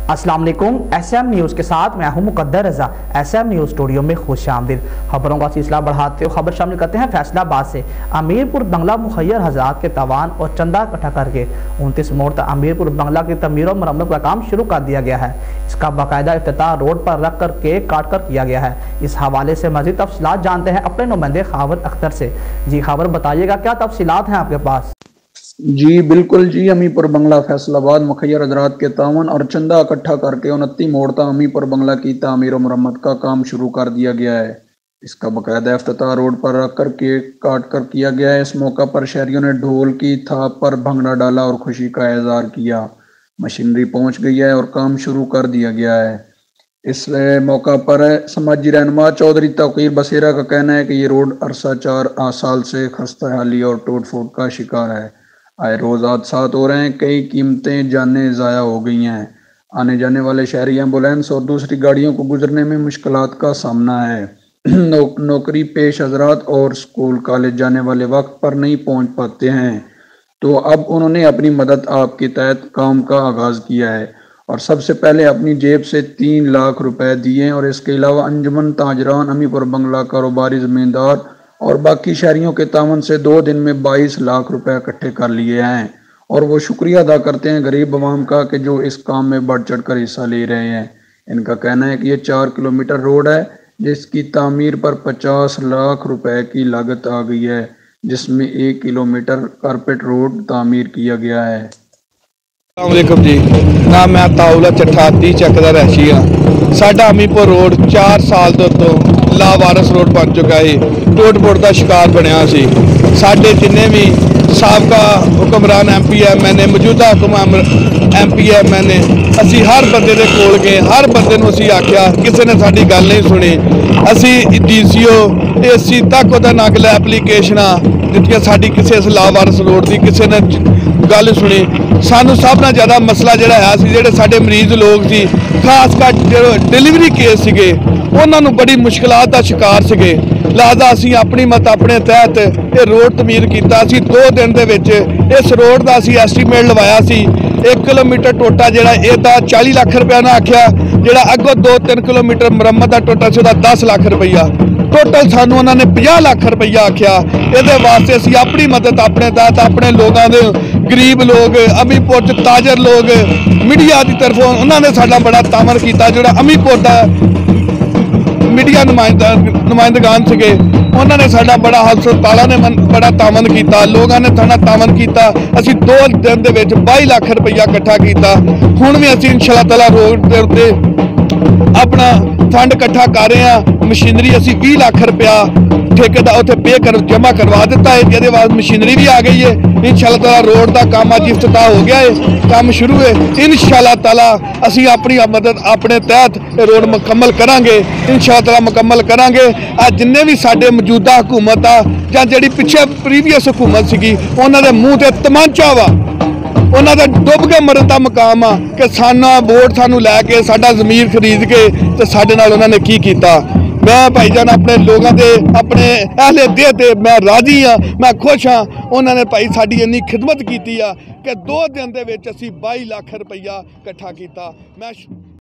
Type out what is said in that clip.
अस्सलाम वालेकुम। SM news के साथ मैं हूं मुकद्दर रज़ा। SM न्यूज़ स्टूडियो में खुश आमदीद। खबरों का सिलसिला बढ़ाते हुए खबर शामिल करते हैं फैसलाबाद से। अमीरपुर बंगला मुखैर हज़रात के तावान और चंदा इकट्ठा करके 29 मोड़ तक अमीरपुर बंगला की तमीर और मरम्मत का काम शुरू कर दिया गया है। इसका बाकायदा इफ्तिताह रोड पर रख कर केक काट कर किया गया है। इस हवाले से मज़ीद तफसीलात जानते हैं अपने नुमाइंदे खावर अख्तर से। जी खावर, बताइएगा क्या तफसीलात हैं आपके पास? जी बिल्कुल जी, अमीपुर बंगला फैसलाबाद मुखैर हज़रात के तावन और चंदा इकट्ठा करके 29 मोड़ तक अमीपुर बंगला की तामीर और मरम्मत का काम शुरू कर दिया गया है। इसका बाकायदा इफ्तिताह रोड पर रख कर केक काट कर किया गया है। इस मौका पर शहरियों ने ढोल की थाप पर भंगड़ा डाला और खुशी का इजहार किया। मशीनरी पहुंच गई है और काम शुरू कर दिया गया है। इस मौका पर समाजी रहनुमा चौधरी तौकीर बसेरा का कहना है कि ये रोड अरसा 4 साल से खस्ता हाली और टूट फूट का शिकार है। आए रोज हादसात हो रहे हैं, कई कीमतें जानें ज़ाया हो गई हैं। आने जाने वाले शहरी एम्बुलेंस और दूसरी गाड़ियों को गुजरने में मुश्किलात का सामना है। नौकरी पेश हजरात और स्कूल कॉलेज जाने वाले वक्त पर नहीं पहुंच पाते हैं, तो अब उन्होंने अपनी मदद आपके तहत काम का आगाज़ किया है और सबसे पहले अपनी जेब से 3 लाख रुपए दिए और इसके अलावा अंजुमन ताजरान अमीपुर बंगला कारोबारी ज़मींदार और बाकी शहरियों के तावन से 2 दिन में 22 लाख रुपए इकट्ठे कर लिए हैं और वो शुक्रिया अदा करते हैं गरीब आवाम का कि जो इस काम में बढ़ चढ़ कर हिस्सा ले रहे हैं। इनका कहना है कि ये 4 किलोमीटर रोड है जिसकी तामीर पर 50 लाख रुपए की लागत आ गई है, जिसमें 1 किलोमीटर कारपेट रोड तामीर किया गया है। अस्सलामुअलैकुम जी, ना मैं ताउला चट्ठा 30 ਚੱਕ ਦਾ ਰਹਿਸ਼ੀ ਹਾਂ। ਸਾਡਾ ਅਮੀਪੁਰ ਰੋਡ 4 ਸਾਲ ਤੋਂ ਲਾਵਾਰਸ ਰੋਡ ਬਣ ਚੁੱਕਾ ਹੈ, ਟੁੱਟ ਫੁੱਟ ਦਾ ਸ਼ਿਕਾਰ ਬਣਿਆ ਸੀ। ਸਾਡੇ ਜਿੰਨੇ ਵੀ ਸਾਬਕਾ ਹੁਕਮਰਾਨ MP MN ਮੌਜੂਦਾ MP MN ਅਸੀਂ ਹਰ ਬੰਦੇ ਦੇ ਕੋਲ ਗਏ, ਹਰ ਬੰਦੇ ਨੂੰ ਅਸੀਂ ਆਖਿਆ, ਕਿਸੇ ਨੇ ਸਾਡੀ ਗੱਲ ਨਹੀਂ ਸੁਣੀ। ਅਸੀਂ DCO AC ਤੱਕ ਉਹਦਾ ਨਕਲ ਐਪਲੀਕੇਸ਼ਨਾਂ ਦਿੱਤੀਆਂ, ਸਾਡੀ ਕਿਸੇ ਇਸ ਲਾਵਾਰਸ ਰੋਡ ਦੀ ਕਿਸੇ ਨੇ ਗੱਲ ਸੁਣੀ। ਸਾਨੂੰ ਸਭ ਨਾਲ ਜ਼ਿਆਦਾ ਮਸਲਾ ਜਿਹੜਾ ਹੈ ਸੀ, ਜਿਹੜੇ ਸਾਡੇ ਮਰੀਜ਼ ਲੋਕ ਸੀ, ਖਾਸ ਕਰ ਜਿਹੜੇ ਡਿਲੀਵਰੀ ਕੇਸ ਸੀਗੇ, ਉਹਨਾਂ ਨੂੰ ਬੜੀ ਮੁਸ਼ਕਲਾਤ ਦਾ ਸ਼ਿਕਾਰ ਸੀਗੇ। ਲਿਹਾਜ਼ਾ ਅਸੀਂ ਆਪਣੀ ਮਤ ਆਪਣੇ ਤਹਿਤ ਇਹ ਰੋਡ ਤਮੀਰ ਕੀਤਾ ਸੀ। 2 ਦਿਨ ਦੇ ਵਿੱਚ ਇਸ ਰੋਡ ਦਾ ਅਸੀਂ ਐਸਟੀਮੇਟ ਲਵਾਇਆ ਸੀ। 1 ਕਿਲੋਮੀਟਰ ਟੋਟਾ ਜਿਹੜਾ ਇਹਦਾ 40 ਲੱਖ ਰੁਪਇਆ ਨਾ ਆਖਿਆ, ਜਿਹੜਾ ਅੱਗੋਂ 2-3 ਕਿਲੋਮੀਟਰ ਮੁਰੰਮਤ ਦਾ ਟੋਟਾ ਸੀ ਉਹਦਾ 10 ਲੱਖ ਰੁਪਈਆ, ਟੋਟਲ ਸਾਨੂੰ ਉਹਨਾਂ ਨੇ 50 ਲੱਖ ਰੁਪਈਆ ਆਖਿਆ। ਇਹਦੇ ਵਾਸਤੇ ਅਸੀਂ ਆਪਣੀ ਮਦਦ ਆਪਣੇ ਤਹਿਤ ਆਪਣੇ ਲੋਕਾਂ ਦੇ ਗਰੀਬ ਲੋਕ ਅਮੀਪੁਰ 'ਚ ਤਾਜਰ ਲੋਕ ਮੀਡੀਆ ਦੀ ਤਰਫੋਂ ਉਹਨਾਂ ਨੇ ਸਾਡਾ ਬੜਾ ਤਾਮਨ ਕੀਤਾ। ਜਿਹੜਾ ਅਮੀਪੁਰ ਦਾ ਮੀਡੀਆ ਨੁਮਾਇੰਦਗਾਨ ਸੀਗੇ ਉਹਨਾਂ ਨੇ ਸਾਡਾ ਬੜਾ ਹਸਪਤਾਲਾਂ ਨੇ ਬੜਾ ਤਾਮਨ ਕੀਤਾ, ਲੋਕਾਂ ਨੇ ਸਾਡਾ ਤਾਮਨ ਕੀਤਾ। ਅਸੀਂ 2 ਦਿਨ ਦੇ ਵਿੱਚ 22 ਲੱਖ ਰੁਪਈਆ ਇਕੱਠਾ ਕੀਤਾ। ਹੁਣ ਵੀ ਅਸੀਂ ਇੰਸ਼ਾਅੱਲਾ ਤਾਲਾ ਰੋਡ ਦੇ ਉੱਤੇ ਆਪਣਾ ਫੰਡ ਇਕੱਠਾ ਕਰ ਰਹੇ ਹਾਂ। ਮਸ਼ੀਨਰੀ ਅਸੀਂ 20 ਲੱਖ ਰੁਪਇਆ ਠੇਕੇਦਾਰ ਉੱਥੇ ਜਮ੍ਹਾਂ ਕਰਵਾ ਦਿੱਤਾ ਹੈ, ਜਿਹਦੇ ਬਾਅਦ ਮਸ਼ੀਨਰੀ ਵੀ ਆ ਗਈ ਹੈ। इंशाअल्लाह ताला रोड का काम अज इफ्तिताह हो गया है, काम शुरू है। इंशाअल्लाह ताला असी अपनी मदद अपने तहत रोड मुकम्मल करांगे, इंशाअल्लाह ताला मुकम्मल करांगे। आज जिन्ने भी साडे मौजूदा हुकूमत आ जां जिहड़ी पिछे प्रीवियस हुकूमत सीगी, उन्हां दे मूँह ते तमांचा वा, उन्हां दा डुब के मरन दा मकाम आ कि साना वोट सानू लैके साडा ज़मीर खरीद के ते साडे नाल उन्हां ने की कीता। मैं भाईजान अपने लोगों के अपने अहले देह ते मैं राजी हाँ, मैं खुश हाँ। उन्होंने भाई साड़ी इन्नी खिदमत की कि 2 दिन के 22 लाख रुपया इकट्ठा किया। मैं